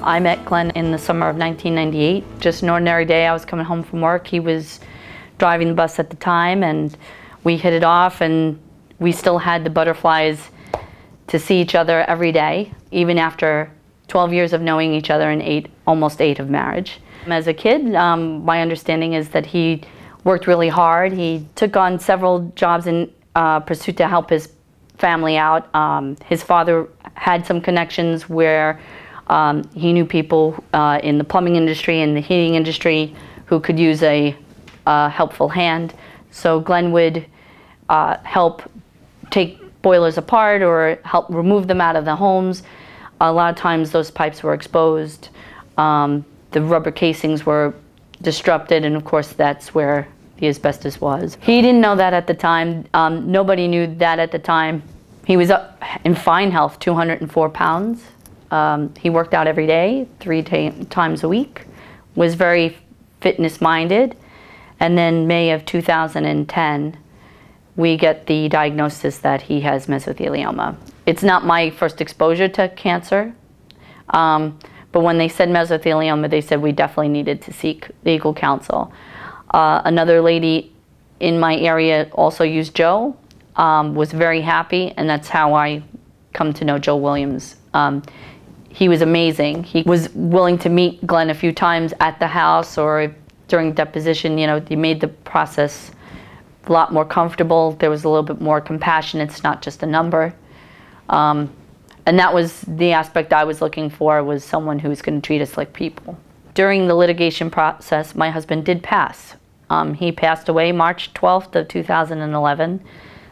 I met Glenn in the summer of 1998. Just an ordinary day. I was coming home from work. He was driving the bus at the time, and we hit it off, and we still had the butterflies to see each other every day, even after 12 years of knowing each other and almost eight of marriage. As a kid, my understanding is that he worked really hard. He took on several jobs in pursuit to help his family out. His father had some connections where he knew people in the plumbing industry and the heating industry who could use a helpful hand. So Glenn would help take boilers apart or help remove them out of the homes. A lot of times those pipes were exposed. The rubber casings were disrupted, and of course that's where the asbestos was. He didn't know that at the time. Nobody knew that at the time. He was up in fine health, 204 pounds. He worked out every day, 3 times a week, was very fitness-minded. And then May of 2010, we get the diagnosis that he has mesothelioma. It's not my first exposure to cancer, but when they said mesothelioma, they said we definitely needed to seek legal counsel. Another lady in my area also used Joe, was very happy, and that's how I come to know Joe Williams. He was amazing. He was willing to meet Glenn a few times at the house or during deposition. You know, he made the process a lot more comfortable. There was a little bit more compassion. It's not just a number. And that was the aspect I was looking for, was someone who was going to treat us like people. During the litigation process, my husband did pass. He passed away March 12th of 2011.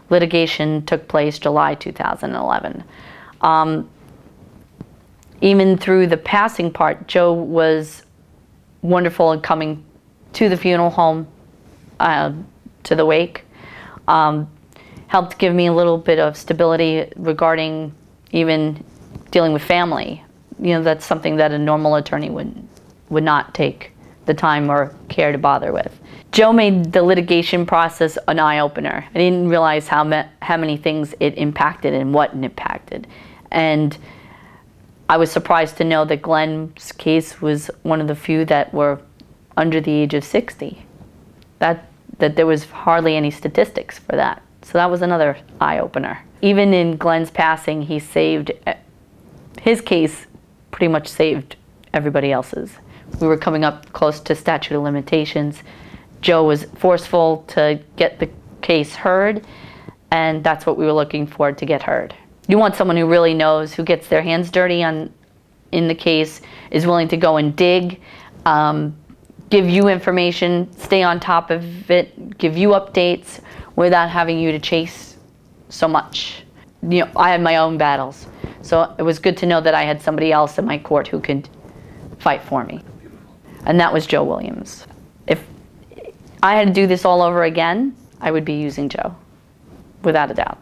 Litigation took place July 2011. Even through the passing part, Joe was wonderful in coming to the funeral home, to the wake. Helped give me a little bit of stability regarding even dealing with family. You know, that's something that a normal attorney would not take the time or care to bother with. Joe made the litigation process an eye-opener. I didn't realize how many things it impacted and what it impacted. And I was surprised to know that Glenn's case was one of the few that were under the age of 60. That there was hardly any statistics for that. So that was another eye-opener. Even in Glenn's passing, he saved, his case pretty much saved everybody else's. We were coming up close to statute of limitations. Joe was forceful to get the case heard, and that's what we were looking for, to get heard. You want someone who really knows, who gets their hands dirty in the case, is willing to go and dig, give you information, stay on top of it, give you updates without having you to chase so much. You know, I had my own battles, so it was good to know that I had somebody else in my court who could fight for me. And that was Joe Williams. If I had to do this all over again, I would be using Joe, without a doubt.